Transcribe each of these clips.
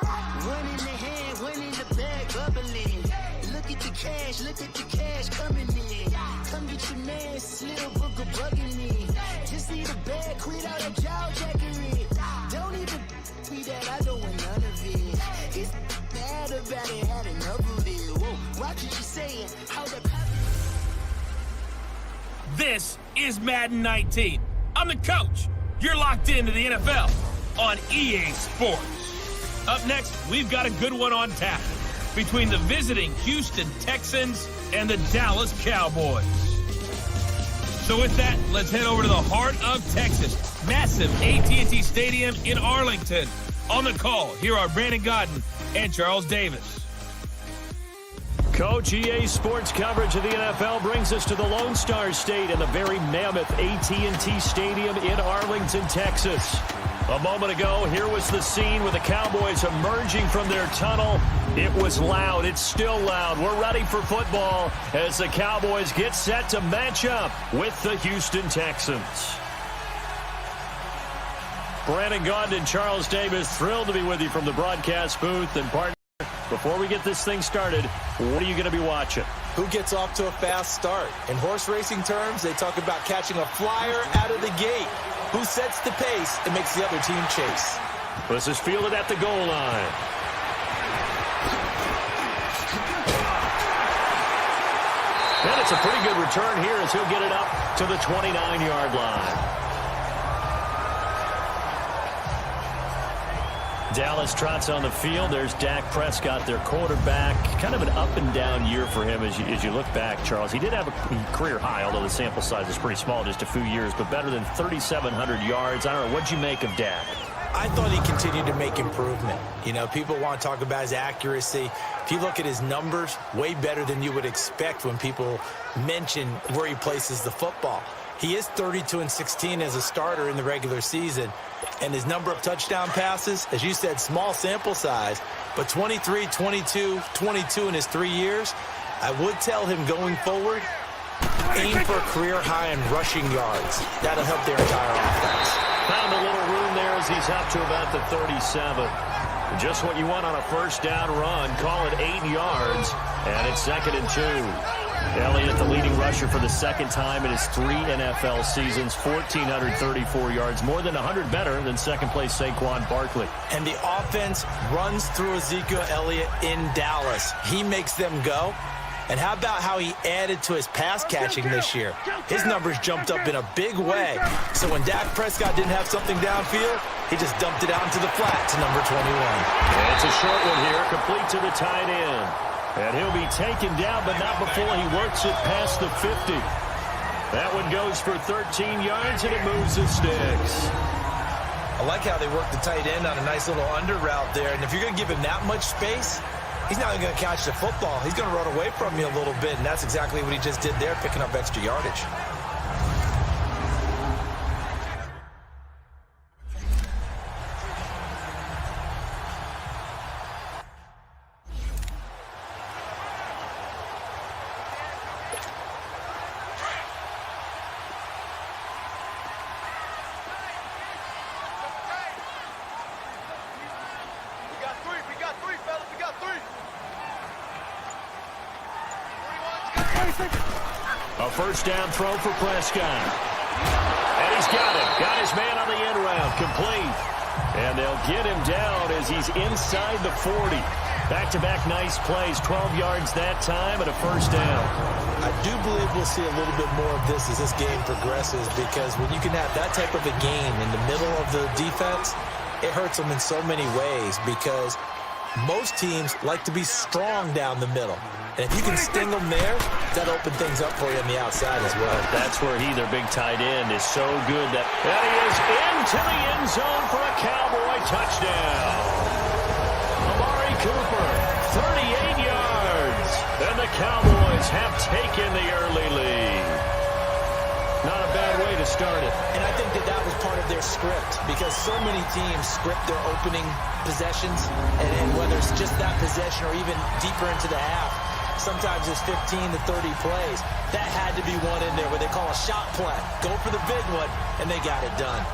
One in the hand, one in the bag, bubbling. Look at the cash coming in. Come get your man, this little booger bugging me. Just need a bag, quit all that jaw jackery. Don't even me that, I don't want none of it. It's bad about it, had enough of it. Whoa, watch what you saying, how the... This is Madden 19. I'm the coach. You're locked into the NFL on EA Sports. Up next, we've got a good one on tap between the visiting Houston Texans and the Dallas Cowboys. So with that, let's head over to the heart of Texas. Massive AT&T Stadium in Arlington. On the call, here are Brandon Godden and Charles Davis. Coach, EA Sports coverage of the NFL brings us to the Lone Star State and the very mammoth AT&T Stadium in Arlington, Texas. A moment ago, here was the scene with the Cowboys emerging from their tunnel. It was loud. It's still loud. We're ready for football as the Cowboys get set to match up with the Houston Texans. Brandon Gaudin and Charles Davis, thrilled to be with you from the broadcast booth. And partner, before we get this thing started, what are you going to be watching? Who gets off to a fast start? In horse racing terms, they talk about catching a flyer out of the gate. Who sets the pace and makes the other team chase? This is fielded at the goal line. And it's a pretty good return here as he'll get it up to the 29-yard line. Dallas trots on the field. There's Dak Prescott, their quarterback. Kind of an up-and-down year for him as you look back, Charles. He did have a career high, although the sample size is pretty small, just a few years, but better than 3,700 yards. I don't know, what'd you make of Dak? I thought he continued to make improvement. You know, people want to talk about his accuracy. If you look at his numbers, way better than you would expect when people mention where he places the football. He is 32-16 as a starter in the regular season. And his number of touchdown passes, as you said, small sample size, but 23, 22, 22 in his 3 years. I would tell him going forward, aim for a career high in rushing yards. That'll help their entire offense. Found a little room there as he's up to about the 37. Just what you want on a first down run. Call it 8 yards, and it's 2nd and 2. Elliott, the leading rusher for the second time in his 3 NFL seasons, 1,434 yards, more than 100 better than second-place Saquon Barkley. And the offense runs through Ezekiel Elliott in Dallas. He makes them go. And how about how he added to his pass catching this year? His numbers jumped up in a big way. So when Dak Prescott didn't have something downfield, he just dumped it out into the flat to number 21. And it's a short one here, complete to the tight end. And he'll be taken down, but not before he works it past the 50. That one goes for 13 yards, and it moves the sticks. I like how they work the tight end on a nice little under route there. And if you're going to give him that much space, he's not even going to catch the football. He's going to run away from you a little bit, and that's exactly what he just did there, picking up extra yardage. A first down throw for Prescott. And he's got it. Got his man on the end round. Complete. And they'll get him down as he's inside the 40. Back-to-back nice plays. 12 yards that time and a first down. I do believe we'll see a little bit more of this as this game progresses, because when you can have that type of a game in the middle of the defense, it hurts them in so many ways, because most teams like to be strong down the middle. And if you can sting them there, that'll open things up for you on the outside as well. That's where their big tight end, is so good that he is into the end zone for a Cowboy touchdown. Amari Cooper, 38 yards. And the Cowboys have taken the early lead. Not a bad way to start it. And I think that was part of their script, because so many teams script their opening possessions, and whether it's just that possession or even deeper into the half, sometimes it's 15 to 30 plays. That had to be one in there where they call a shot play. Go for the big one, and they got it done.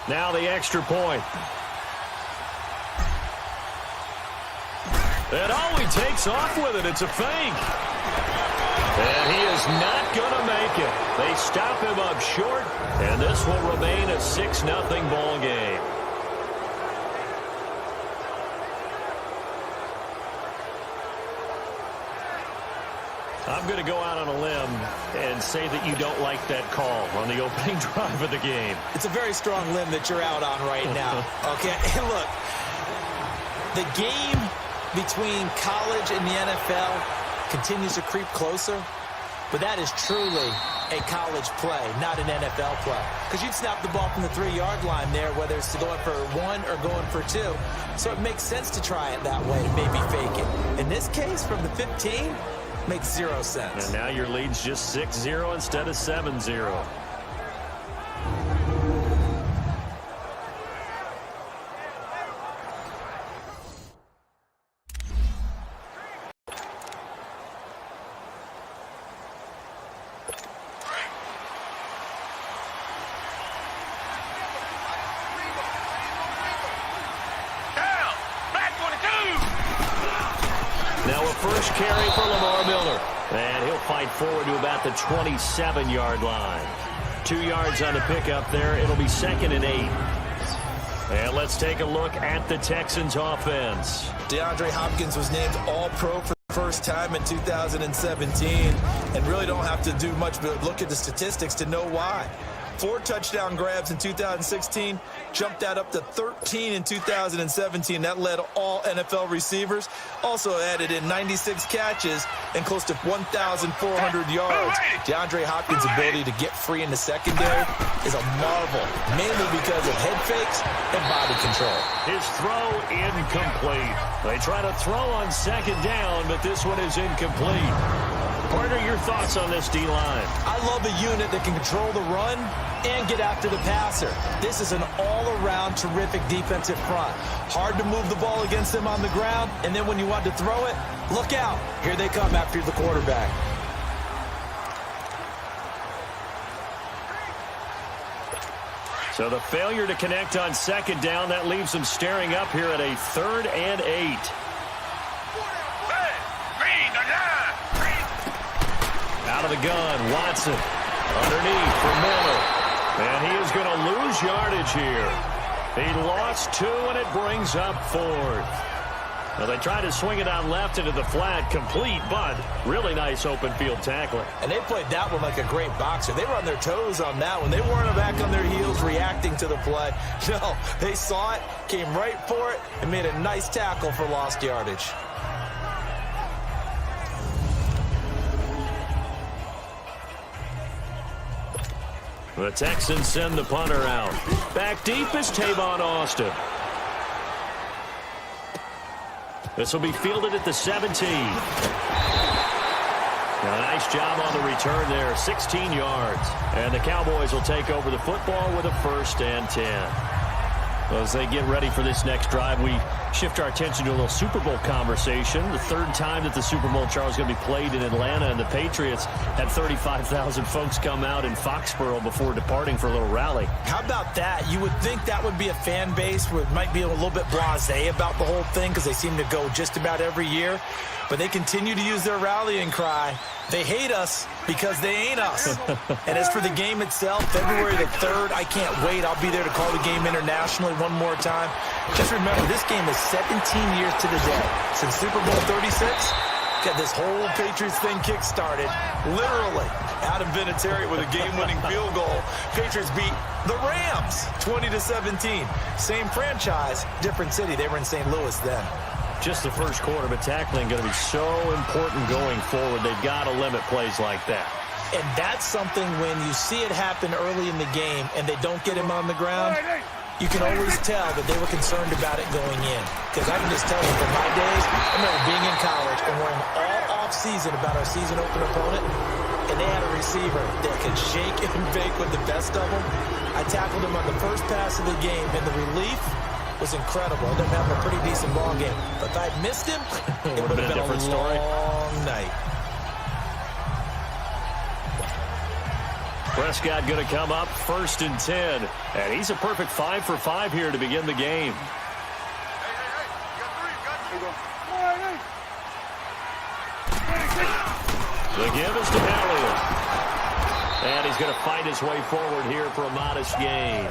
Now the extra point. And he takes off with it. It's a fake. And he is not going to make it. They stop him up short, and this will remain a 6-0 ball game. I'm going to go out on a limb and say that you don't like that call on the opening drive of the game. It's a very strong limb that you're out on right now. Okay, and look, the game between college and the NFL continues to creep closer, but that is truly a college play, not an NFL play. Because you'd snap the ball from the 3-yard line there, whether it's going for 1 or going for 2. So it makes sense to try it that way, maybe fake it. In this case, from the 15, makes 0 sense. And now your lead's just 6-0 instead of 7-0. Now a first carry for Lamar Miller. And he'll fight forward to about the 27-yard line. 2 yards on the pickup there. It'll be 2nd and 8. And let's take a look at the Texans offense. DeAndre Hopkins was named All-Pro for the first time in 2017. And really don't have to do much but look at the statistics to know why. 4 touchdown grabs in 2016, jumped that up to 13 in 2017. That led all NFL receivers. Also added in 96 catches and close to 1,400 yards. DeAndre Hopkins' ability to get free in the secondary is a marvel, mainly because of head fakes and body control. His throw incomplete. They try to throw on 2nd down, but this one is incomplete. Partner, your thoughts on this D-line? I love a unit that can control the run and get after the passer. This is an all-around terrific defensive front. Hard to move the ball against them on the ground, and then when you want to throw it, look out. Here they come after the quarterback. So the failure to connect on 2nd down, that leaves them staring up here at a 3rd and 8. Out of the gun, Watson underneath for Miller. And he is going to lose yardage here. He lost 2, and it brings up 4th. Now they try to swing it out left into the flat, complete, but really nice open field tackling. And they played that one like a great boxer. They were on their toes on that one. They weren't back on their heels reacting to the play. No, they saw it, came right for it, and made a nice tackle for lost yardage. The Texans send the punter out. Back deep is Tavon Austin. This will be fielded at the 17. Now, nice job on the return there, 16 yards. And the Cowboys will take over the football with a 1st and 10. As they get ready for this next drive, we shift our attention to a little Super Bowl conversation. The 3rd time that the Super Bowl, Charles, is going to be played in Atlanta, and the Patriots had 35,000 folks come out in Foxborough before departing for a little rally. How about that? You would think that would be a fan base where it might be a little bit blasé about the whole thing because they seem to go just about every year. But they continue to use their rallying cry. They hate us because they ain't us. And as for the game itself, February the 3rd, I can't wait. I'll be there to call the game internationally one more time. Just remember, this game is 17 years to the day. Since Super Bowl 36, got this whole Patriots thing kick-started, literally. Adam Vinatieri with a game-winning field goal. Patriots beat the Rams 20-17. Same franchise, different city. They were in St. Louis then. Just the first quarter, but tackling going to be so important going forward. They've got to limit plays like that. And that's something when you see it happen early in the game and they don't get him on the ground, you can always tell that they were concerned about it going in. Because I can just tell you from my days, I remember being in college and worrying all off-season about our season opener opponent, and they had a receiver that could shake and bake with the best of them. I tackled him on the first pass of the game, and the relief was incredible. I ended up having a pretty decent ball game. But if I'd missed him, it would have been a different story. Long night. Prescott going to come up 1st and 10. And he's a perfect 5 for 5 here to begin the game. The give is to Elliott. And he's going to fight his way forward here for a modest gain.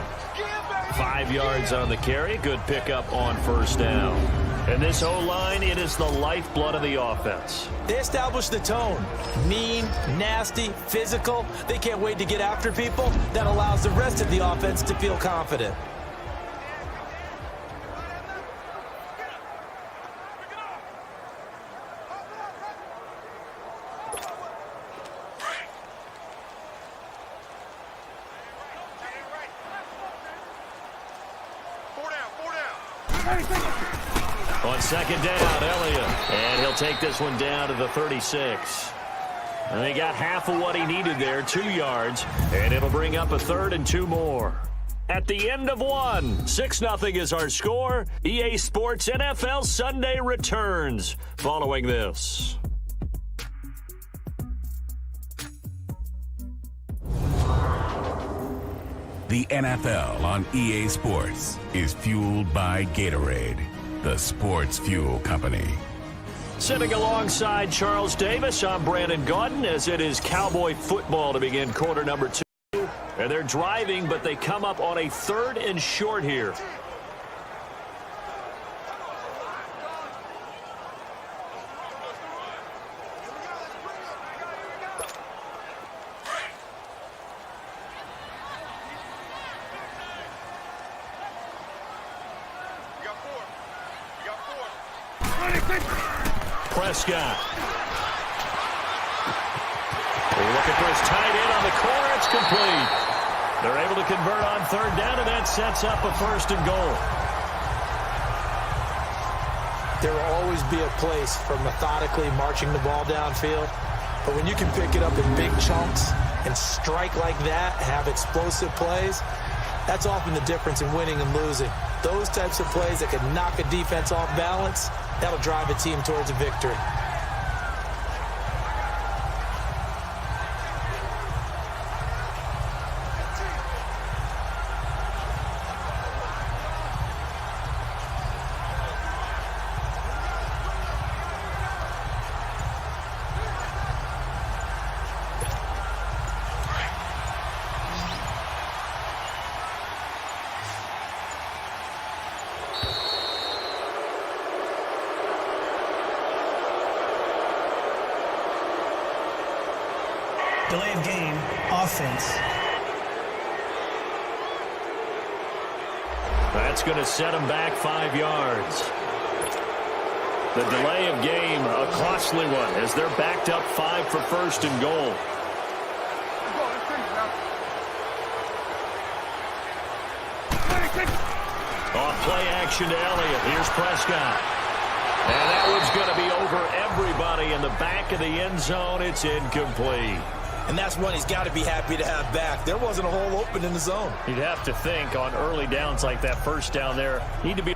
5 yards on the carry. Good pickup on 1st down. And this O-line, it is the lifeblood of the offense. They established the tone. Mean, nasty, physical. They can't wait to get after people. That allows the rest of the offense to feel confident. On 2nd down, Elliott. And he'll take this one down to the 36. And they got half of what he needed there, 2 yards. And it'll bring up a 3rd and 2 more. At the end of one, 6-0 is our score. EA Sports NFL Sunday returns following this. The NFL on EA Sports is fueled by Gatorade, the sports fuel company. Sitting alongside Charles Davis, I'm Brandon Gaudin, as it is Cowboy football to begin quarter number 2. And they're driving, but they come up on a 3rd and short here. Prescott. They're looking for his tight end on the corner. It's complete. They're able to convert on 3rd down, and that sets up a 1st and goal. There will always be a place for methodically marching the ball downfield. But when you can pick it up in big chunks and strike like that, have explosive plays, that's often the difference in winning and losing. Those types of plays that can knock a defense off balance, that'll drive a team towards a victory. Delay of game, offense. That's going to set them back 5 yards. The delay of game, a costly one, as they're backed up 5 for 1st and goal. Off play action to Elliott. Here's Prescott. And that one's going to be over everybody in the back of the end zone. It's incomplete. And that's one he's got to be happy to have back. There wasn't a hole open in the zone. You'd have to think on early downs like that 1st down there, need to be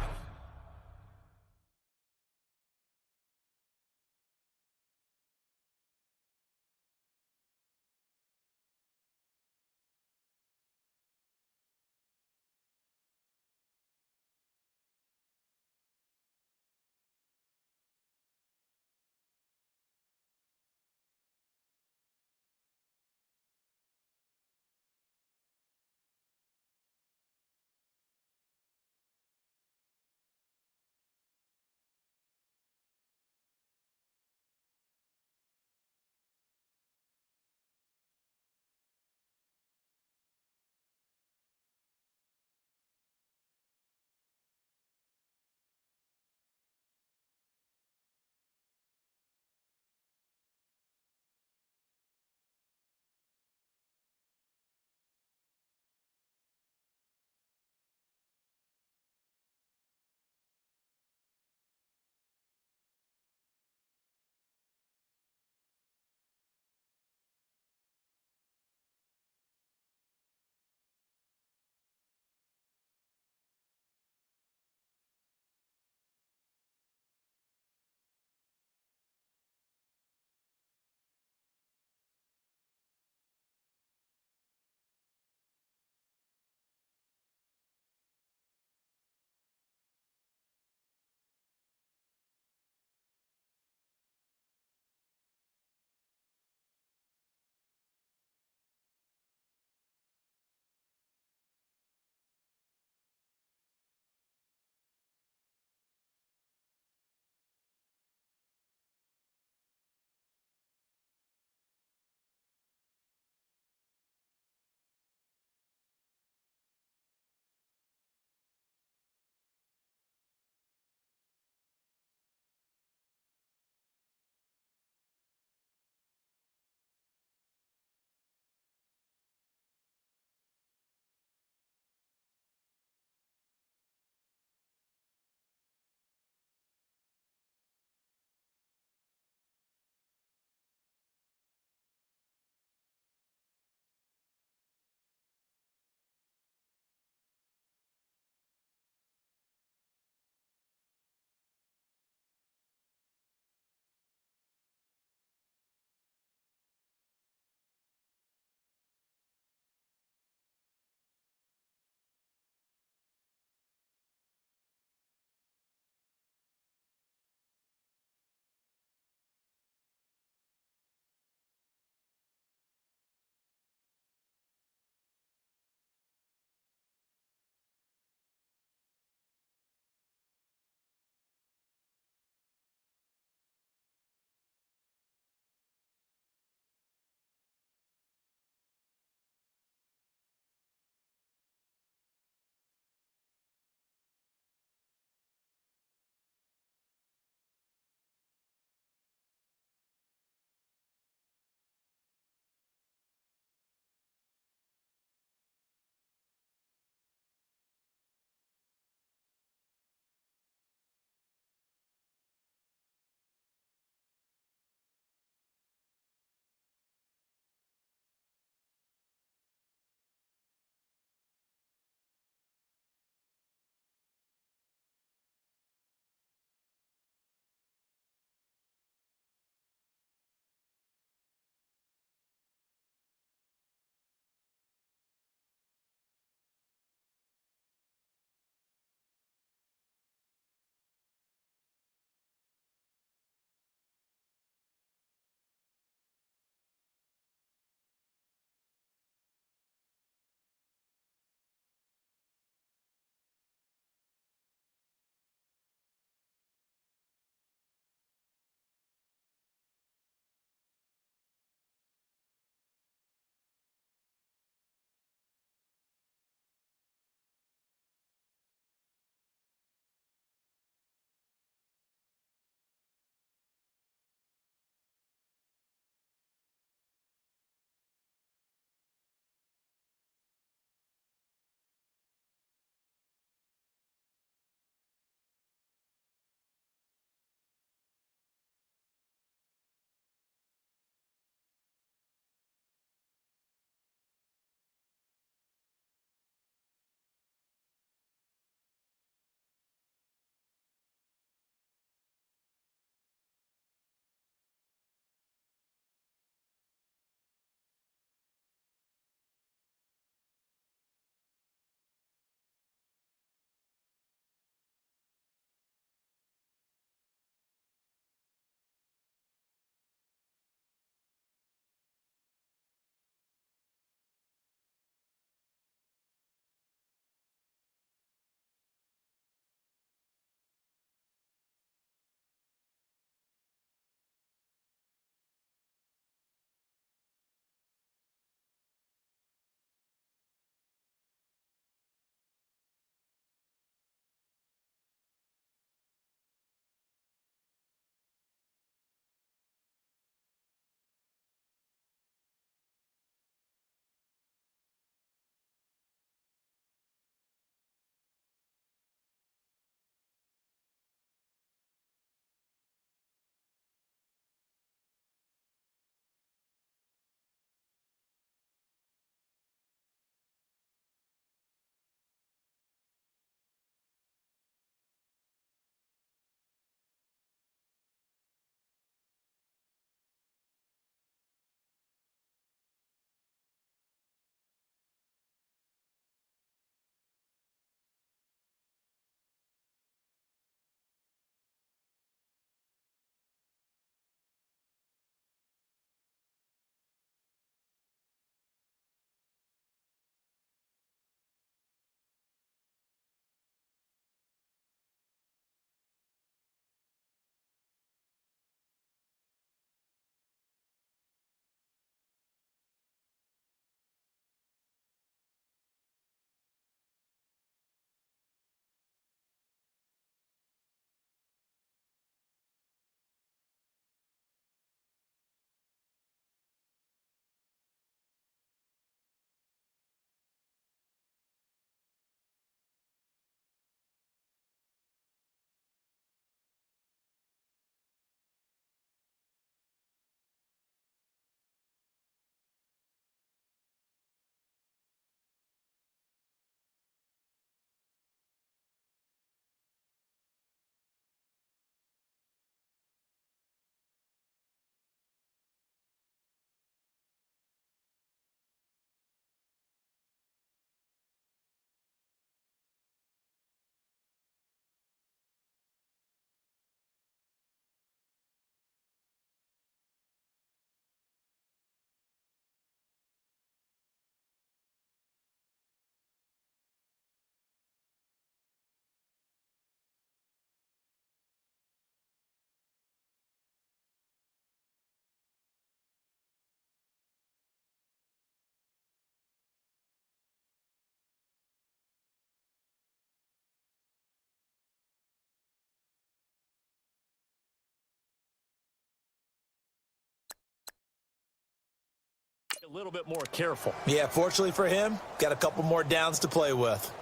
A little bit more careful. Yeah, fortunately for him, got a couple more downs to play with.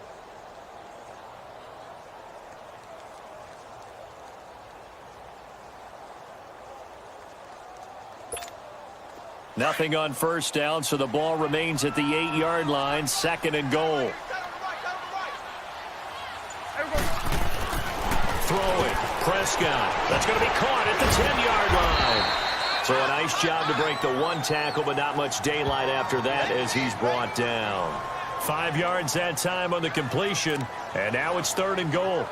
Nothing on first down, so the ball remains at the 8-yard line, 2nd and goal. Throwing, Prescott. That's going to be caught at the 10-yard line. So a nice job to break the one tackle, but not much daylight after that as he's brought down. 5 yards that time on the completion, and now it's 3rd and goal.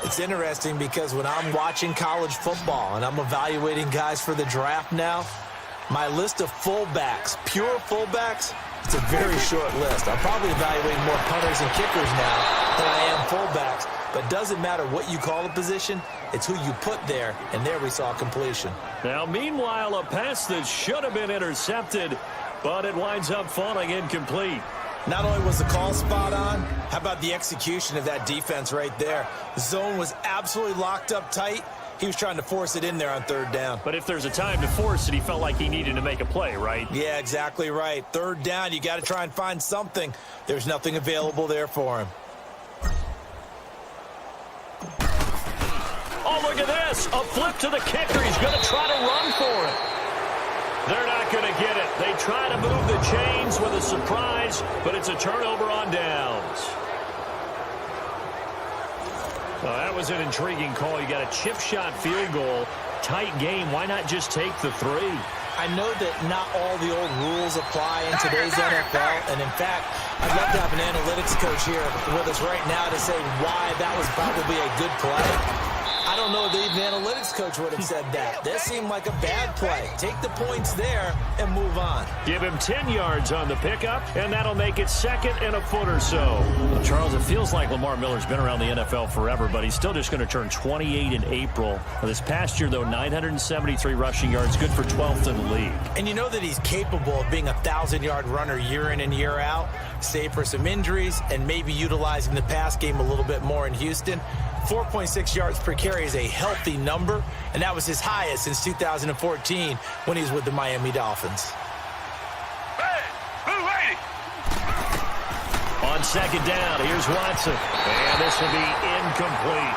It's interesting because when I'm watching college football and I'm evaluating guys for the draft now, my list of fullbacks, pure fullbacks, it's a very short list. I'm probably evaluating more punters and kickers now than I am fullbacks. But it doesn't matter what you call a position, it's who you put there, and there we saw completion. Now, meanwhile, a pass that should have been intercepted, but it winds up falling incomplete. Not only was the call spot on, how about the execution of that defense right there? The zone was absolutely locked up tight. He was trying to force it in there on 3rd down. But if there's a time to force it, he felt like he needed to make a play, right? Yeah, exactly right. 3rd down, you got to try and find something. There's nothing available there for him. Oh, look at this. A flip to the kicker. He's going to try to run for it. They're not going to get it. They try to move the chains with a surprise, but it's a turnover on downs. Well, that was an intriguing call. You got a chip shot field goal. Tight game. Why not just take the 3? I know that not all the old rules apply in today's NFL, and in fact, I'd love to have an analytics coach here with us right now to say why that was probably a good play. I don't know that even the analytics coach would have said that. That seemed like a bad play. Take the points there and move on. Give him 10 yards on the pickup, and that'll make it 2nd and a foot or so. Well, Charles, it feels like Lamar Miller's been around the NFL forever, but he's still just going to turn 28 in April. This past year, though, 973 rushing yards, good for 12th in the league. And you know that he's capable of being a 1,000-yard runner year in and year out, save for some injuries, and maybe utilizing the pass game a little bit more in Houston. 4.6 yards per carry is a healthy number, and that was his highest since 2014 when he was with the Miami Dolphins. On 2nd down, here's Watson, and this will be incomplete.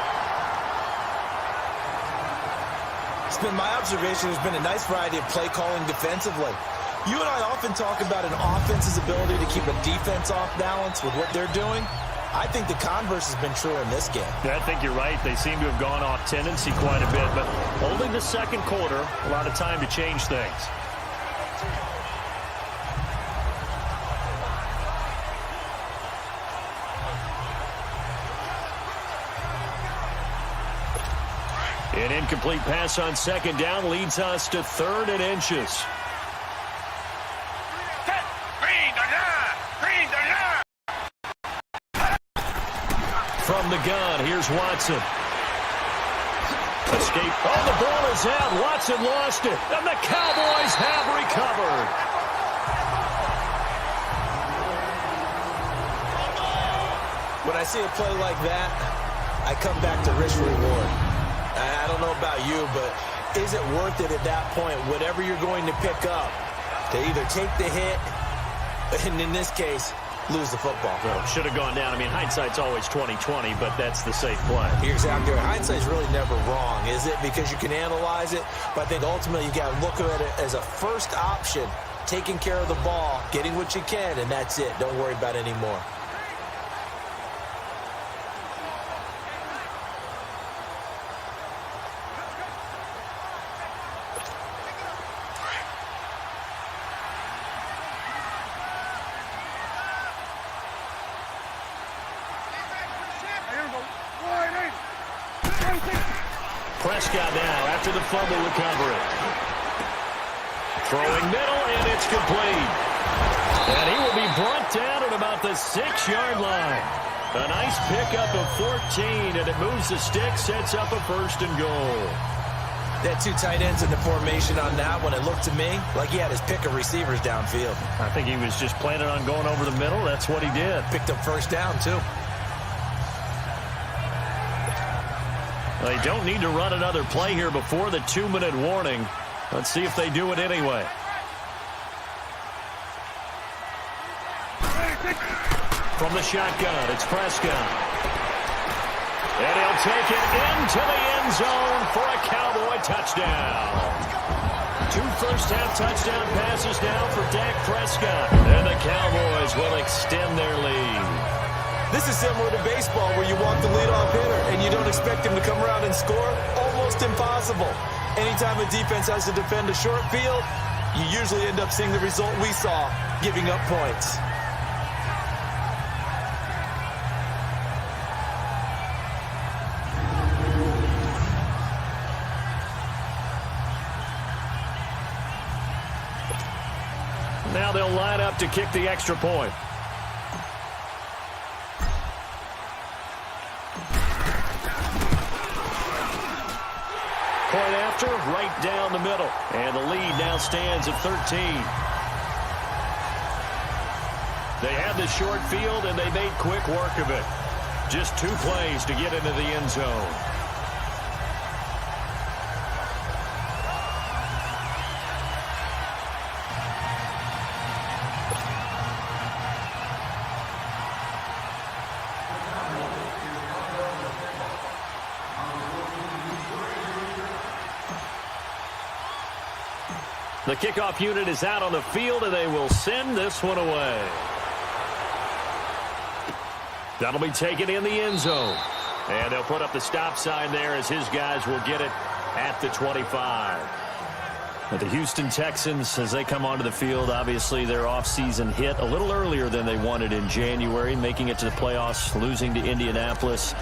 It's been my observation there's been a nice variety of play calling defensively. You and I often talk about an offense's ability to keep a defense off balance with what they're doing. I think the converse has been true in this game. I think you're right. They seem to have gone off tendency quite a bit, but only the 2nd quarter, a lot of time to change things. An incomplete pass on 2nd down leads us to 3rd and inches. From the gun, here's Watson. Escape. Oh, the ball is out. Watson lost it, and the Cowboys have recovered. When I see a play like that, I come back to risk-reward. I don't know about you, but is it worth it at that point, whatever you're going to pick up, to either take the hit, and in this case, lose the football? Well, should have gone down. I mean, hindsight's always 20/20, but that's the safe play. You're exactly right. Hindsight's really never wrong, is it? Because you can analyze it, but I think ultimately you got to look at it as a first option, taking care of the ball, getting what you can, and that's it. Don't worry about it anymore. Prescott now after the fumble recovery. Throwing middle, and it's complete. And he will be brought down at about the 6-yard line. A nice pickup of 14, and it moves the stick, sets up a 1st and goal. They had 2 tight ends in the formation on that one. It looked to me like he had his pick of receivers downfield. I think he was just planning on going over the middle. That's what he did. Picked up 1st down, too. They don't need to run another play here before the 2-minute warning. Let's see if they do it anyway. From the shotgun, it's Prescott. And he'll take it into the end zone for a Cowboy touchdown. 2 first-half touchdown passes now for Dak Prescott. And the Cowboys will extend their lead. This is similar to baseball where you walk the leadoff hitter and you don't expect him to come around and score. Almost impossible. Anytime a defense has to defend a short field, you usually end up seeing the result we saw, giving up points. Now they'll line up to kick the extra point. Point after, right down the middle. And the lead now stands at 13. They had the short field, and they made quick work of it. Just 2 plays to get into the end zone. The kickoff unit is out on the field, and they will send this one away. That'll be taken in the end zone. And they'll put up the stop sign there as his guys will get it at the 25. But the Houston Texans, as they come onto the field, obviously their offseason hit a little earlier than they wanted in January, making it to the playoffs, losing to Indianapolis.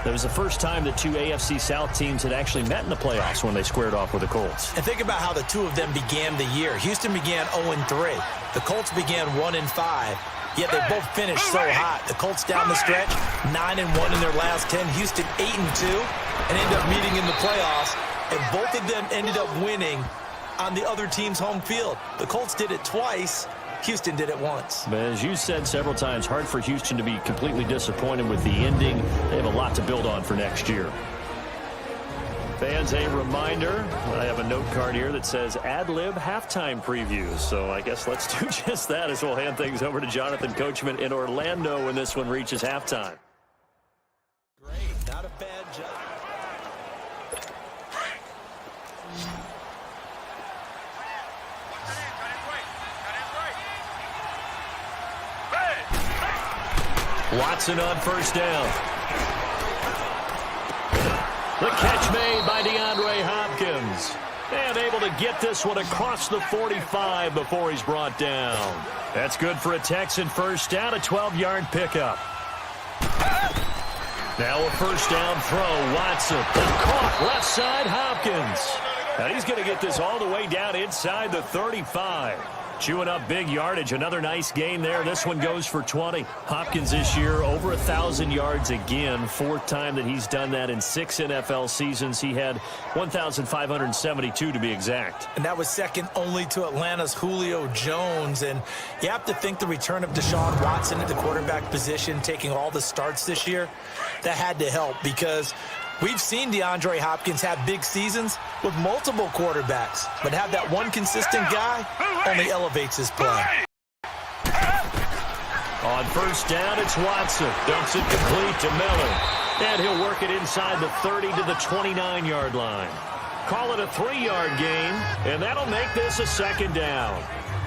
That was the first time the 2 AFC South teams had actually met in the playoffs when they squared off with the Colts. And think about how the 2 of them began the year. Houston began 0-3. The Colts began 1-5. Yet they both finished so hot. The Colts down the stretch, 9-1 in their last 10. Houston 8-2, and ended up meeting in the playoffs. And both of them ended up winning on the other team's home field. The Colts did it twice. Houston did it once. But as you said several times, hard for Houston to be completely disappointed with the ending. They have a lot to build on for next year. Fans, a reminder, I have a note card here that says ad-lib halftime previews. So I guess let's do just that as we'll hand things over to Jonathan Coachman in Orlando when this one reaches halftime. Great, not a bad job. Watson on first down. The catch made by DeAndre Hopkins. And able to get this one across the 45 before he's brought down. That's good for a Texan first down, a 12-yard pickup. Now a first down throw, Watson. Caught left side, Hopkins. Now he's going to get this all the way down inside the 35. Chewing up big yardage. Another nice gain there. This one goes for 20. Hopkins this year over 1,000 yards again. 4th time that he's done that in 6 NFL seasons. He had 1,572 to be exact. And that was second only to Atlanta's Julio Jones. And you have to think the return of Deshaun Watson at the quarterback position, taking all the starts this year, that had to help because we've seen DeAndre Hopkins have big seasons with multiple quarterbacks, but have that one consistent guy only elevates his play. On first down, it's Watson. Dumps it complete to Miller. And he'll work it inside the 30 to the 29-yard line. Call it a 3-yard gain, and that'll make this a second down.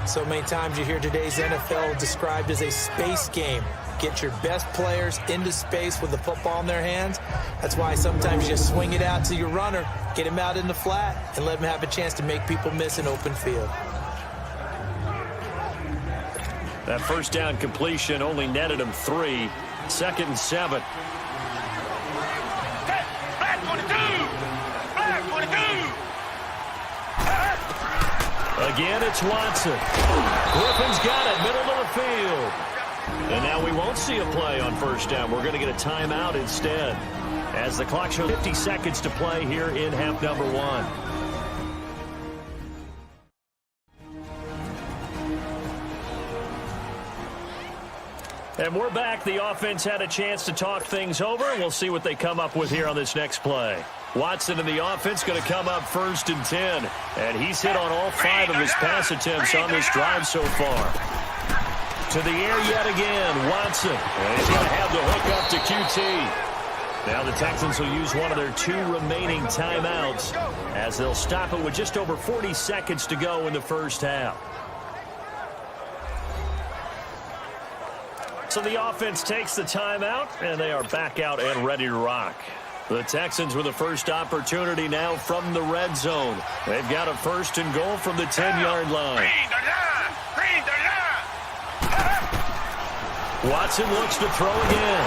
So many times you hear today's NFL described as a space game. Get your best players into space with the football in their hands. That's why sometimes you just swing it out to your runner, get him out in the flat, and let him have a chance to make people miss an open field. That first down completion only netted him 3. 2nd and 7. Again, it's Watson. Griffin's got it, middle of the field. And now we won't see a play on first down. We're going to get a timeout instead. As the clock shows 50 seconds to play here in half number 1. And we're back. The offense had a chance to talk things over, and we'll see what they come up with here on this next play. Watson and the offense going to come up 1st and 10. And he's hit on all 5 of his pass attempts on this drive so far. To the air yet again, Watson. And he's going to have the hook up to QT. Now the Texans will use one of their 2 remaining timeouts as they'll stop it with just over 40 seconds to go in the first half. So the offense takes the timeout, and they are back out and ready to rock. The Texans with the first opportunity now from the red zone. They've got a 1st and goal from the 10-yard line. Watson looks to throw again.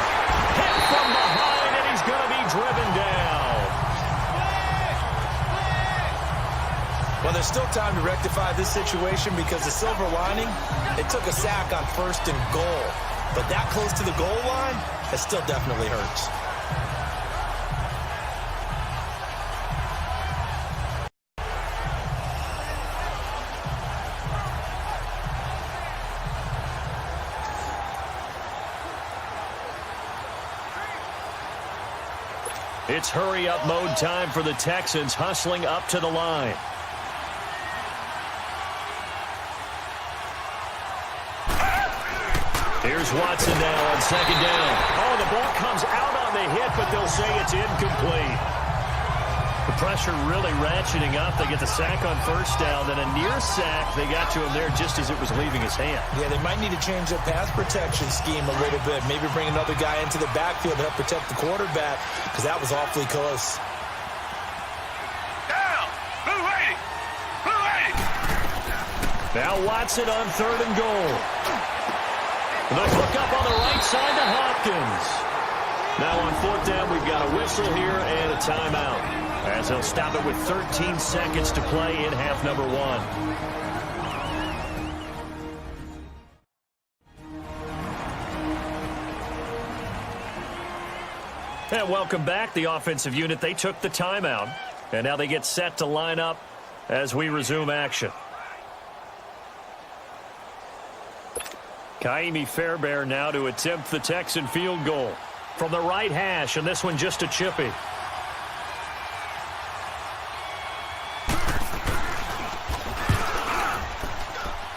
Hit from behind, and he's going to be driven down. Well, there's still time to rectify this situation because the silver lining, it took a sack on 1st and goal. But that close to the goal line, it still definitely hurts. It's hurry-up mode time for the Texans, hustling up to the line. Here's Watson now on 2nd down. Oh, the ball comes out on the hit, but they'll say it's incomplete. The pressure really ratcheting up. They get the sack on 1st down, then a near sack. They got to him there just as it was leaving his hand. Yeah, they might need to change their pass protection scheme a little bit. Maybe bring another guy into the backfield to help protect the quarterback, because that was awfully close. Now Watson on 3rd and goal. The hook up on the right side to Hopkins. Now on 4th down, we've got a whistle here and a timeout, as they'll stop it with 13 seconds to play in half number 1. And welcome back. The offensive unit, they took the timeout, and now they get set to line up as we resume action. Kaimi Fairbairn now to attempt the Texan field goal from the right hash, and this one just a chippy.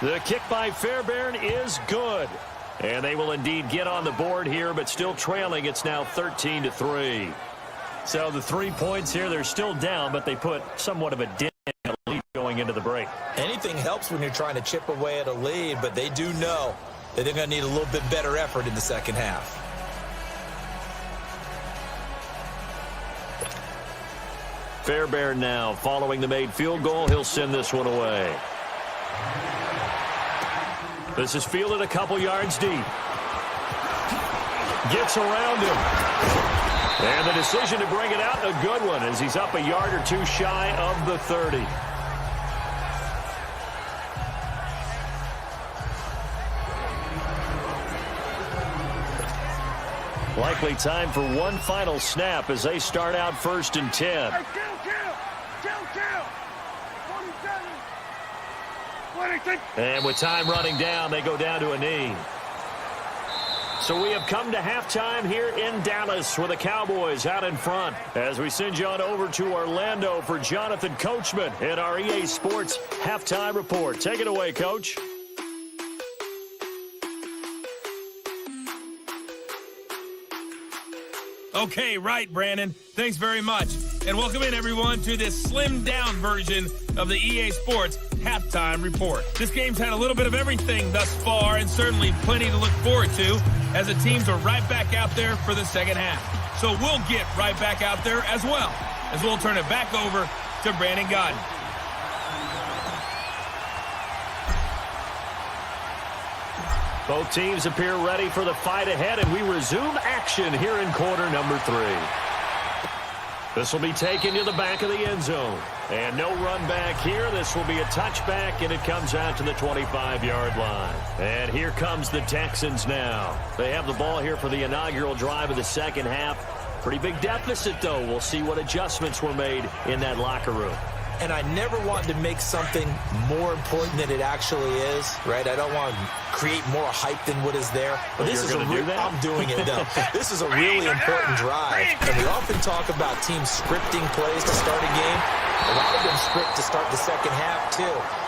The kick by Fairbairn is good. And they will indeed get on the board here, but still trailing. It's now 13-3. So the 3 points here, they're still down, but they put somewhat of a dent in the lead going into the break. Anything helps when you're trying to chip away at a lead, but they do know that they're going to need a little bit better effort in the second half. Fairbairn now following the made field goal. He'll send this one away. This is fielded a couple yards deep. Gets around him. And the decision to bring it out, a good one, as he's up a yard or 2 shy of the 30. Likely time for one final snap as they start out 1st and 10. Hey, kill. 27. And with time running down, they go down to a knee. So we have come to halftime here in Dallas with the Cowboys out in front as we send you on over to Orlando for Jonathan Coachman in our EA Sports Halftime Report. Take it away, Coach. Okay, right, Brandon. Thanks very much. And welcome in, everyone, to this slimmed-down version of the EA Sports Halftime Report. This game's had a little bit of everything thus far, and certainly plenty to look forward to, as the teams are right back out there for the second half. So we'll get right back out there as well, as we'll turn it back over to Brandon Godden. Both teams appear ready for the fight ahead, and we resume action here in quarter number 3. This will be taken to the back of the end zone. And no run back here. This will be a touchback, and it comes out to the 25-yard line. And here comes the Texans now. They have the ball here for the inaugural drive of the second half. Pretty big deficit, though. We'll see what adjustments were made in that locker room. and I never want to make something more important than it actually is, right? I don't want to create more hype than what is there. But this is I'm doing it, though. This is a really important drive, and we often talk about teams scripting plays to start a game. A lot of them script to start the second half, too.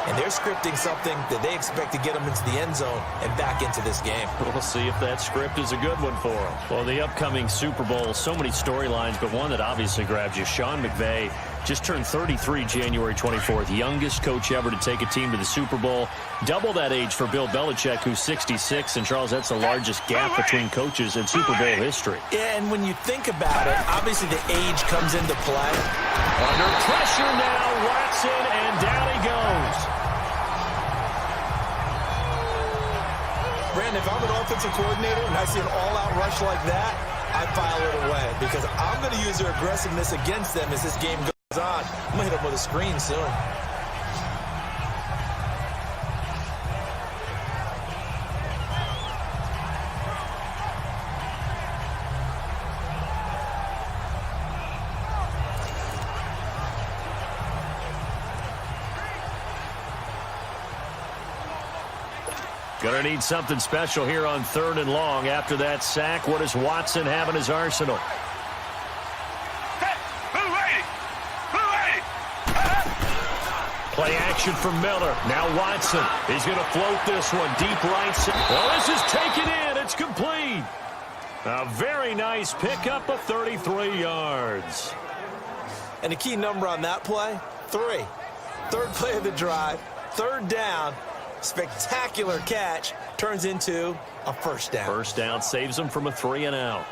And they're scripting something that they expect to get them into the end zone and back into this game. We'll see if that script is a good one for them. Well, the upcoming Super Bowl, so many storylines, but one that obviously grabs you. Sean McVay just turned 33 January 24th. Youngest coach ever to take a team to the Super Bowl. Double that age for Bill Belichick, who's 66. And, Charles, that's the largest gap between coaches in Super Bowl history. Yeah, and when you think about it, obviously the age comes into play. Under pressure now, Watson, and down he goes. Brandon, if I'm an offensive coordinator and I see an all-out rush like that, I file it away because I'm going to use their aggressiveness against them as this game goes on. I'm going to hit them with a screen soon. Gonna need something special here on 3rd and long. After that sack, what does Watson have in his arsenal? Play action from Miller. Now Watson. He's gonna float this one deep right side. Well, this is taken in. It's complete. A very nice pickup of 33 yards. And the key number on that play, 3. Third play of the drive, 3rd down. Spectacular catch turns into a first down. First down saves them from a 3 and out.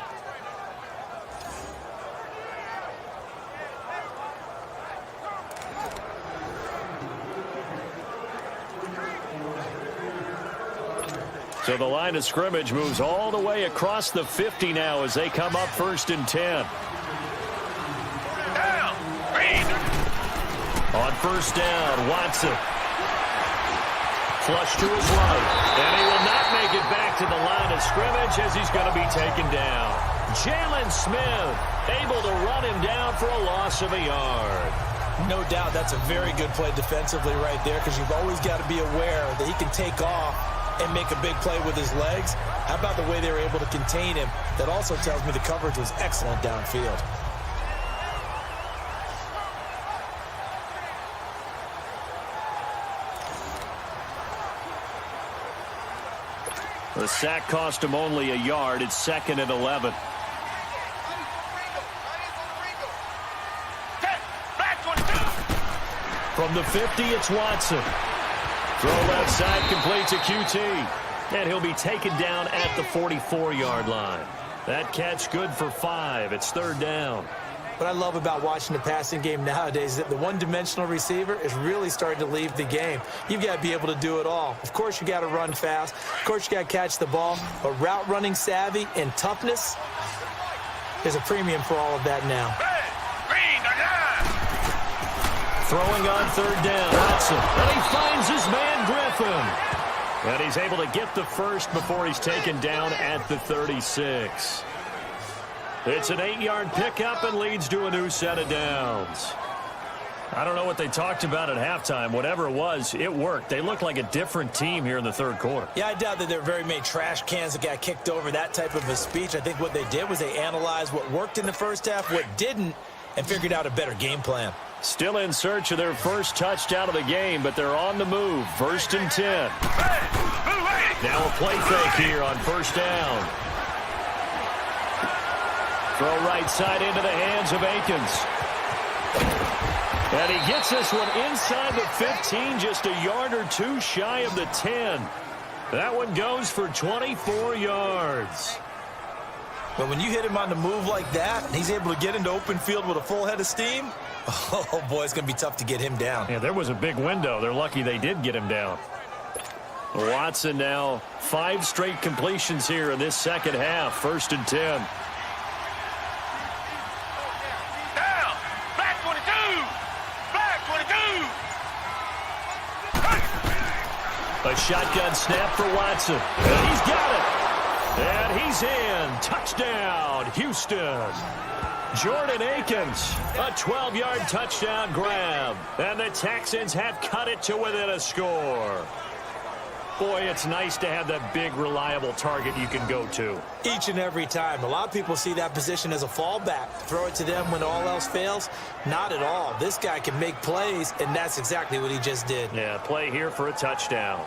So the line of scrimmage moves all the way across the 50 now as they come up 1st and 10. On 1st down, Watson. Flush to his right, and he will not make it back to the line of scrimmage as he's going to be taken down. Jalen Smith able to run him down for a loss of a yard. No doubt that's a very good play defensively right there because you've always got to be aware that he can take off and make a big play with his legs. How about the way they were able to contain him? That also tells me the coverage was excellent downfield. The sack cost him only a yard. It's 2nd and 11. From the 50, it's Watson. Throw left side, complete to QT. And he'll be taken down at the 44-yard line. That catch good for 5. It's 3rd down. What I love about watching the passing game nowadays is that the one-dimensional receiver is really starting to leave the game. You've got to be able to do it all. Of course, you got to run fast. Of course, you got to catch the ball. But route running savvy and toughness, there's a premium for all of that now. Throwing on 3rd down, Watson. And he finds his man, Griffin. And he's able to get the first before he's taken down at the 36. It's an 8-yard pickup and leads to a new set of downs. I don't know what they talked about at halftime. Whatever it was, it worked. They looked like a different team here in the 3rd quarter. Yeah, I doubt that there were very many trash cans that got kicked over, that type of a speech. I think what they did was they analyzed what worked in the first half, what didn't, and figured out a better game plan. Still in search of their first touchdown of the game, but they're on the move. 1st and 10. Now a play fake here on 1st down. Throw right side into the hands of Akins. And he gets this one inside the 15, just a yard or 2 shy of the 10. That one goes for 24 yards. But when you hit him on the move like that, and he's able to get into open field with a full head of steam, oh boy, it's going to be tough to get him down. Yeah, there was a big window. They're lucky they did get him down. Watson now 5 straight completions here in this second half. 1st and 10. A shotgun snap for Watson. And he's got it. And he's in. Touchdown, Houston. Jordan Akins, a 12-yard touchdown grab. And the Texans have cut it to within a score. Boy, it's nice to have that big, reliable target you can go to. Each and every time. A lot of people see that position as a fallback. Throw it to them when all else fails. Not at all. This guy can make plays, and that's exactly what he just did. Yeah, play here for a touchdown.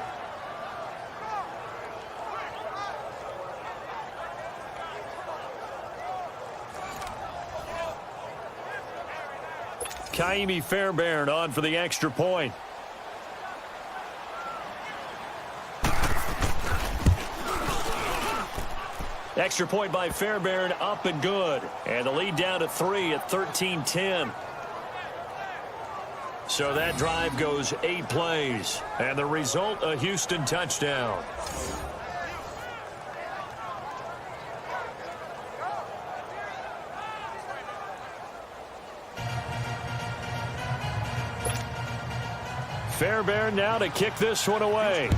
Kaimi Fairbairn on for the extra point. Extra point by Fairbairn, up and good. And the lead down to 3 at 13-10. So that drive goes 8 plays. And the result, a Houston touchdown. Fairbairn now to kick this one away.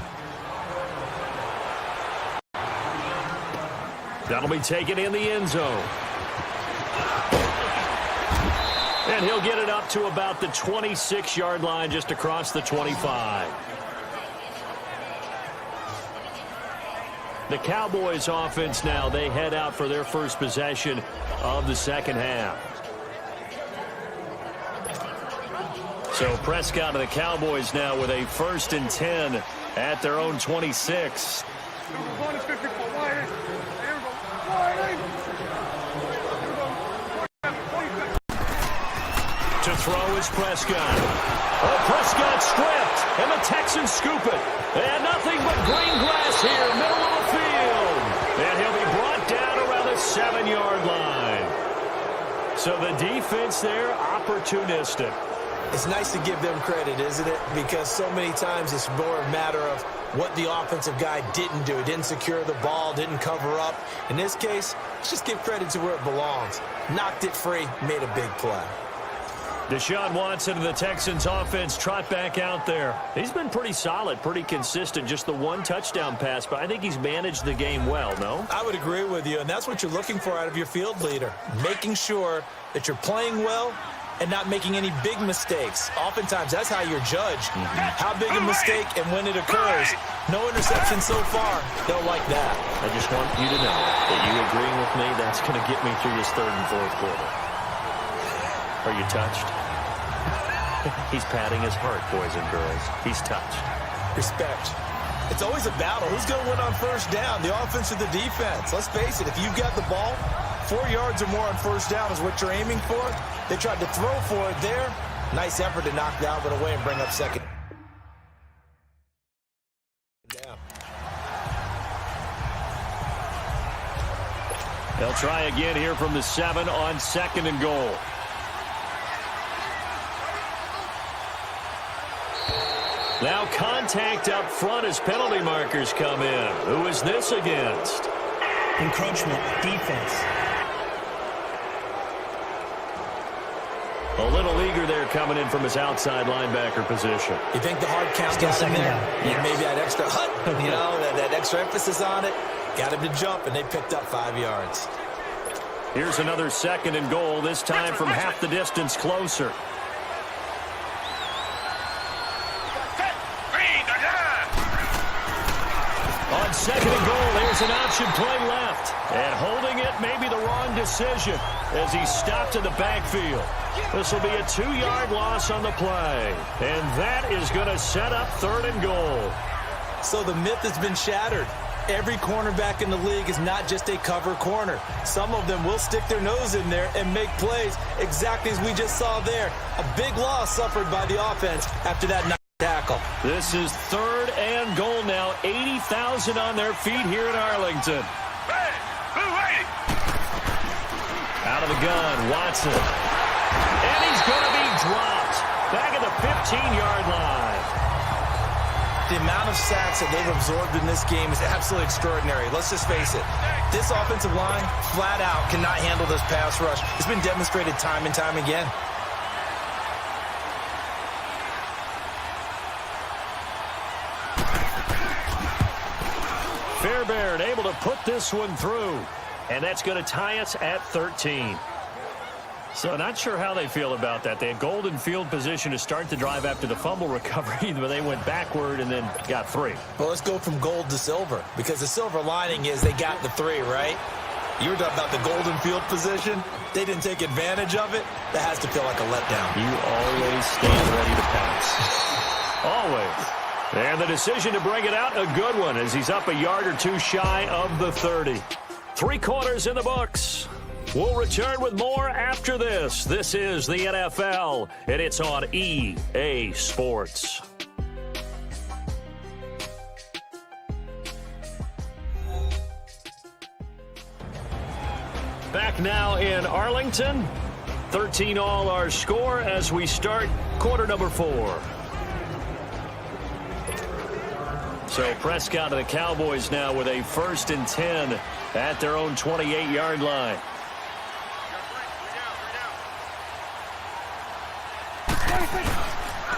That'll be taken in the end zone. And he'll get it up to about the 26-yard line, just across the 25. The Cowboys offense now, they head out for their first possession of the second half. So Prescott and the Cowboys now with a 1st and 10 at their own 26. To throw is Prescott. Oh, Prescott stripped, and the Texans scoop it. And nothing but green grass here, middle of the field. And he'll be brought down around the 7-yard line. So the defense there, opportunistic. It's nice to give them credit, isn't it? Because so many times it's more a matter of what the offensive guy didn't do. Didn't secure the ball, didn't cover up. In this case, let's just give credit to where it belongs. Knocked it free, made a big play. Deshaun Watson and the Texans offense trot back out there. He's been pretty solid, pretty consistent. Just the one touchdown pass, but I think he's managed the game well, no? I would agree with you, and that's what you're looking for out of your field leader. Making sure that you're playing well and not making any big mistakes. Oftentimes, that's how you're judged. How big a mistake and when it occurs. No interception so far. They'll like that. I just want you to know that you agreeing with me, that's going to get me through this 3rd and 4th quarter. Are you touched? He's patting his heart, boys and girls. He's touched. Respect. It's always a battle. Who's going to win on 1st down, the offense or the defense? Let's face it, if you've got the ball, 4 yards or more on 1st down is what you're aiming for. They tried to throw for it there. Nice effort to knock that one away and bring up 2nd down. They'll try again here from the 7 on 2nd and goal. Now contact up front as penalty markers come in. Who is this against? Encroachment, defense. A little eager there coming in from his outside linebacker position. You think the hard count got him there? Yeah, maybe that extra that extra emphasis on it. Got him to jump, and they picked up 5 yards. Here's another 2nd and goal, this time from half the distance closer. On 2nd and goal, there's an option play left. And holding it may be the wrong decision as he stopped in the backfield. This will be a 2-yard loss on the play. And that is going to set up 3rd and goal. So the myth has been shattered. Every cornerback in the league is not just a cover corner. Some of them will stick their nose in there and make plays exactly as we just saw there. A big loss suffered by the offense after that tackle. This is 3rd and goal now. 80,000 on their feet here in Arlington. Out of the gun, Watson. And he's going to be dropped. Back at the 15-yard line. The amount of sacks that they've absorbed in this game is absolutely extraordinary. Let's just face it. This offensive line, flat out, cannot handle this pass rush. It's been demonstrated time and time again. Fairbairn able to put this one through. And that's going to tie us at 13. So not sure how they feel about that. They had golden field position to start the drive after the fumble recovery, but they went backward and then got 3. Well, let's go from gold to silver, because the silver lining is they got the 3, right? You were talking about the golden field position. They didn't take advantage of it. That has to feel like a letdown. You always stand ready to pass. Always. And the decision to bring it out, a good one, as he's up a yard or 2 shy of the 30. 3 quarters in the books. We'll return with more after this. This is the NFL, and it's on EA Sports. Back now in Arlington. 13 all our score as we start quarter number 4. So Prescott and the Cowboys now with a 1st and 10 at their own 28-yard line.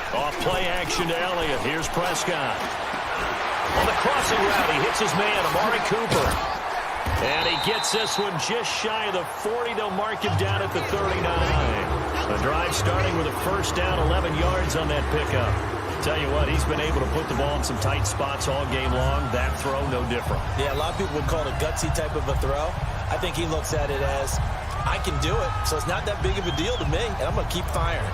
Off play action to Elliott. Here's Prescott. On the crossing route, he hits his man, Amari Cooper. And he gets this one just shy of the 40. They'll mark him down at the 39. A drive starting with a 1st down, 11 yards on that pickup. Tell you what, he's been able to put the ball in some tight spots all game long. That throw, no different. Yeah, a lot of people would call it a gutsy type of a throw. I think he looks at it as, I can do it, so it's not that big of a deal to me, and I'm going to keep firing.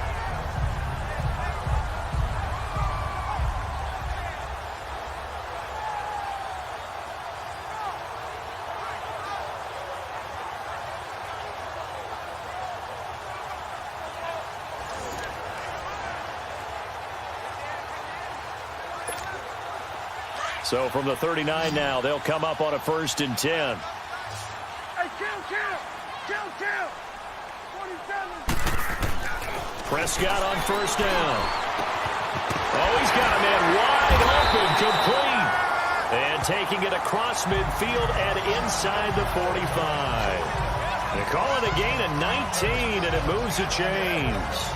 So from the 39 now, they'll come up on a 1st and 10. Hey, kill. 47. Prescott on 1st down. Oh, he's got a man wide open, complete. And taking it across midfield and inside the 45. They call it a gain of 19, and it moves the chains.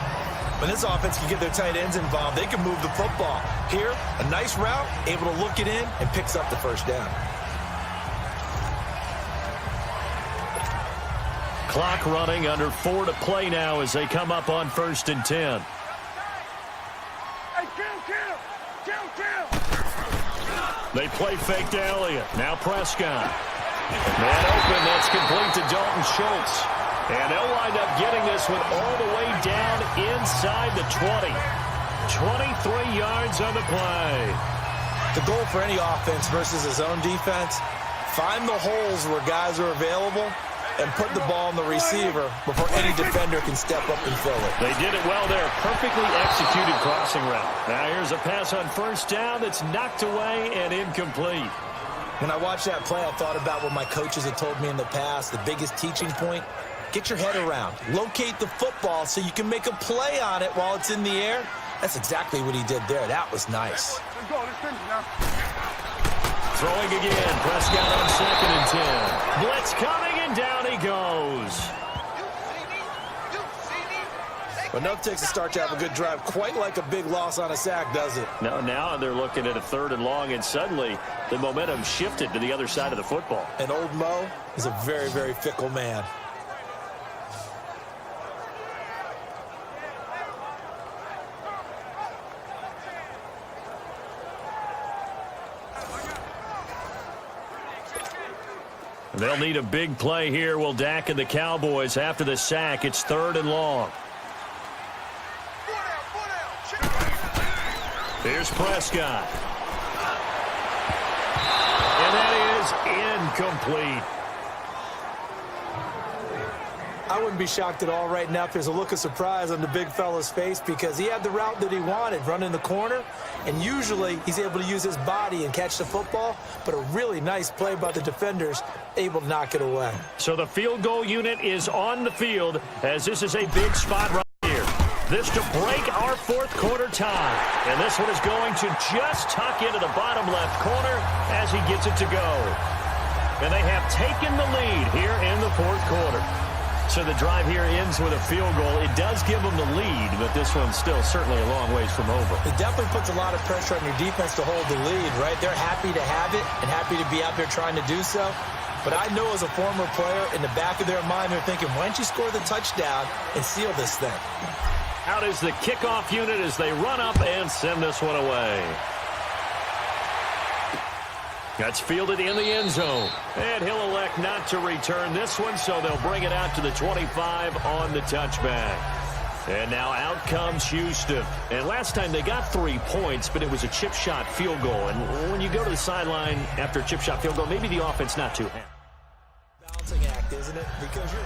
When this offense can get their tight ends involved, they can move the football. Here, a nice route, able to look it in, and picks up the 1st down. Clock running, under 4 to play now as they come up on 1st and 10. Hey, kill. They play fake to Elliott. Now Prescott. Man open, that's complete to Dalton Schultz. And they'll wind up getting this one all the way down inside the 20. 23 yards on the play. The goal for any offense versus his own defense, find the holes where guys are available and put the ball on the receiver before any defender can step up and fill it. They did it well there. Perfectly executed crossing route. Now here's a pass on 1st down that's knocked away and incomplete. When I watched that play, I thought about what my coaches had told me in the past. The biggest teaching point, get your head around. Locate the football so you can make a play on it while it's in the air. That's exactly what he did there. That was nice. Let's go. Let's finish now. Throwing again. Prescott on 2nd and 10. Blitz coming, and down he goes. But enough takes to start to have a good drive. Quite like a big loss on a sack, does it? No, now they're looking at a 3rd and long, and suddenly the momentum shifted to the other side of the football. And old Mo is a very, very fickle man. They'll need a big play here. Will Dak and the Cowboys after the sack? It's 3rd and long. Here's Prescott. And that is incomplete. I wouldn't be shocked at all right now if there's a look of surprise on the big fella's face, because he had the route that he wanted, running the corner, and usually he's able to use his body and catch the football, but a really nice play by the defenders, able to knock it away. So the field goal unit is on the field as this is a big spot right here. This to break our 4th quarter tie. And this one is going to just tuck into the bottom left corner as he gets it to go. And they have taken the lead here in the 4th quarter. So the drive here ends with a field goal. It does give them the lead, but this one's still certainly a long ways from over. It definitely puts a lot of pressure on your defense to hold the lead, right? They're happy to have it and happy to be out there trying to do so. But I know as a former player, in the back of their mind, they're thinking, why don't you score the touchdown and seal this thing? Out is the kickoff unit as they run up and send this one away. That's fielded in the end zone. And he'll elect not to return this one, so they'll bring it out to the 25 on the touchback. And now out comes Houston. And last time they got 3 points, but it was a chip shot field goal. And when you go to the sideline after a chip shot field goal, maybe the offense not too happy. Balancing act, isn't it? Because you're...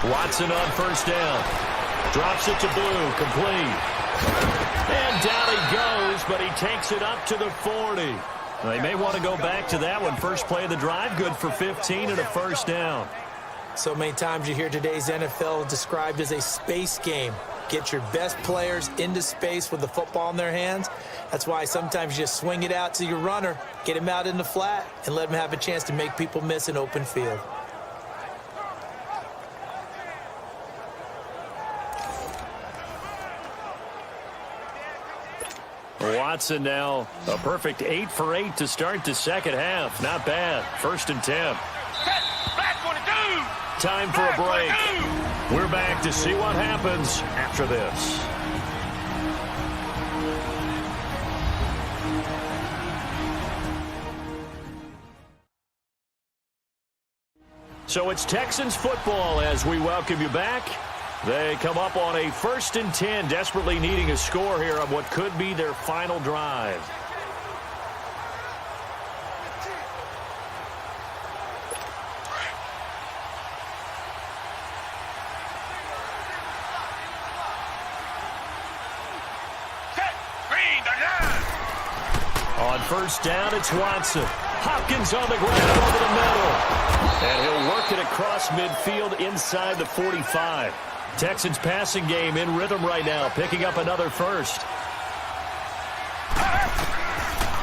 Watson on first down. Drops it to Blue. Complete. And down he goes, but he takes it up to the 40. They may want to go back to that one. First play of the drive, good for 15 and a first down. So many times you hear today's NFL described as a space game. Get your best players into space with the football in their hands. That's why sometimes you just swing it out to your runner, get him out in the flat, and let him have a chance to make people miss an open field. Watson now a perfect 8 for 8 to start the second half. Not bad. 1st and 10. Time for a break. We're back to see what happens after this. So it's Texans football as we welcome you back. They come up on a 1st and 10, desperately needing a score here on what could be their final drive. On first down, it's Watson. Hopkins on the ground over the middle. And he'll work it across midfield inside the 45. Texans passing game in rhythm right now, picking up another first.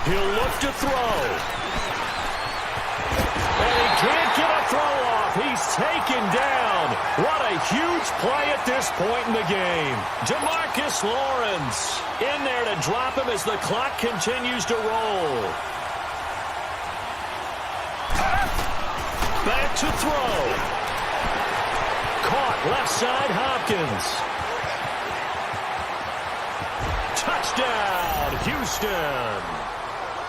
He'll look to throw. And he can't get a throw off. He's taken down. What a huge play at this point in the game. DeMarcus Lawrence in there to drop him as the clock continues to roll. Back to throw. Caught left side, Hopkins. Touchdown, Houston.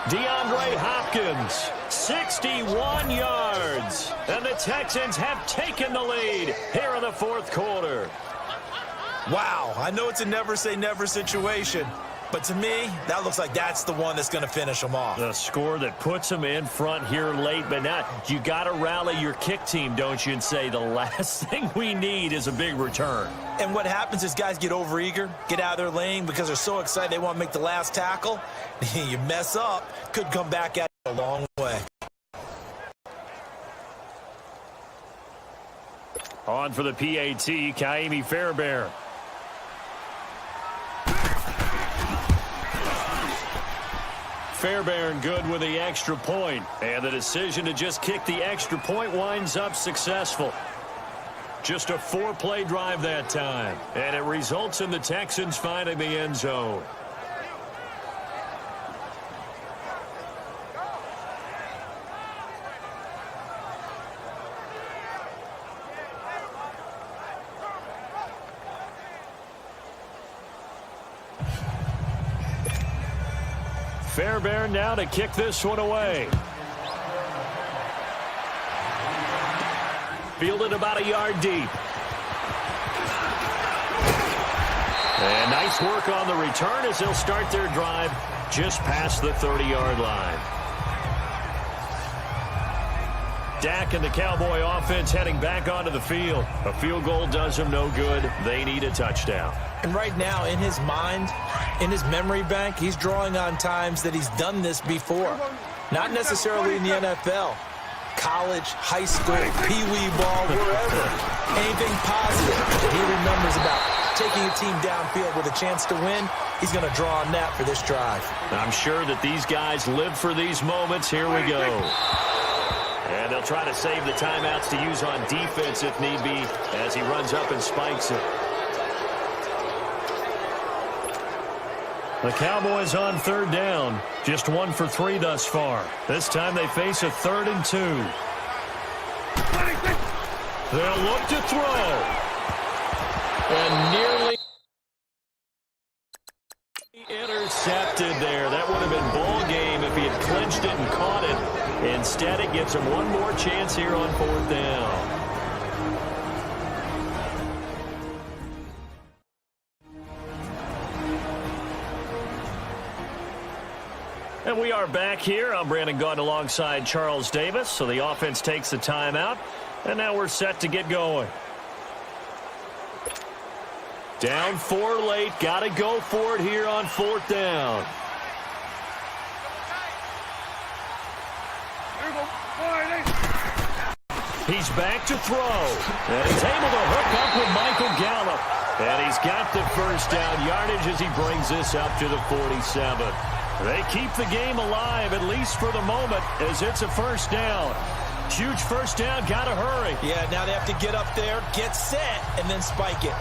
DeAndre Hopkins, 61 yards. And the Texans have taken the lead here in the 4th quarter. Wow, I know it's a never-say-never situation, but to me, that looks like that's the one that's going to finish them off. The score that puts them in front here late, but now you got to rally your kick team, don't you, and say the last thing we need is a big return. And what happens is guys get overeager, get out of their lane because they're so excited they want to make the last tackle. You mess up, could come back at it a long way. On for the PAT, Kaimi Fairbairn. Fairbairn good with the extra point, and the decision to just kick the extra point winds up successful. Just a 4-play drive that time, and it results in the Texans finding the end zone. Fairbairn now to kick this one away. Fielded about a yard deep. And nice work on the return as they'll start their drive just past the 30-yard line. Dak and the Cowboy offense heading back onto the field. A field goal does them no good. They need a touchdown. And right now, in his mind, in his memory bank, he's drawing on times that he's done this before. Not necessarily in the NFL. College, high school, pee-wee ball, wherever. Anything positive that he remembers about taking a team downfield with a chance to win, he's going to draw on that for this drive. I'm sure that these guys live for these moments. Here we go. And they'll try to save the timeouts to use on defense if need be as he runs up and spikes it. The Cowboys on third down. Just 1 for 3 thus far. This time they face a 3rd and 2. They'll look to throw. And nearly intercepted there. That would have been ball game if he had clinched it and caught it. Instead, it gives him one more chance here on 4th down. And we are back here. I'm Brandon Gaudin alongside Charles Davis. So the offense takes the timeout. And now we're set to get going. Down 4 late. Got to go for it here on 4th down. He's back to throw. And he's able to hook up with Michael Gallup. And he's got the first down yardage as he brings this up to the 47. They keep the game alive, at least for the moment, as it's a first down. Huge first down, got to hurry. Yeah, now they have to get up there, get set, and then spike it.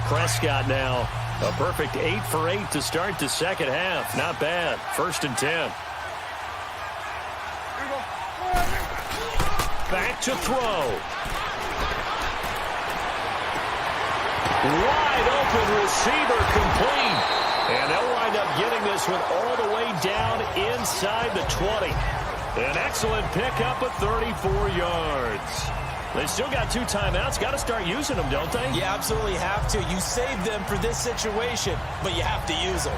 Prescott now. A perfect 8 for 8 to start the second half. Not bad. 1st and 10. Back to throw. Wide open receiver complete. And they'll wind up getting this one all the way down inside the 20. An excellent pickup of 34 yards. They still got 2 timeouts. Got to start using them, don't they? You absolutely have to. You save them for this situation, but you have to use them.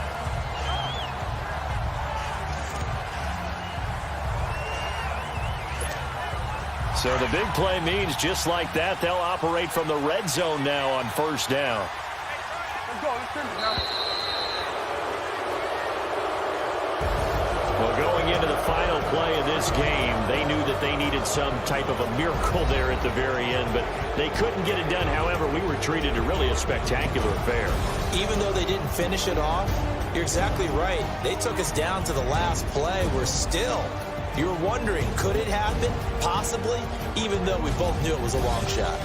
So the big play means just like that, they'll operate from the red zone now on 1st down. Let's go. Let's finish now. Well, going into the final play of this game, they knew that they needed some type of a miracle there at the very end, but they couldn't get it done. However, we were treated to really a spectacular affair. Even though they didn't finish it off, you're exactly right. They took us down to the last play. We're still, you're wondering, could it happen? Possibly, even though we both knew it was a long shot.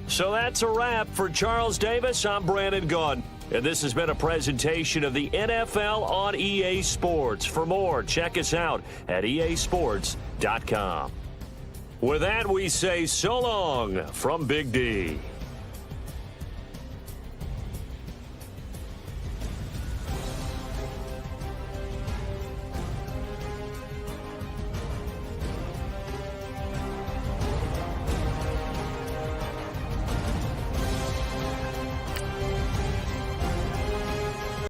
So that's a wrap for Charles Davis. I'm Brandon Gaudin. And this has been a presentation of the NFL on EA Sports. For more, check us out at easports.com. With that, we say so long from Big D.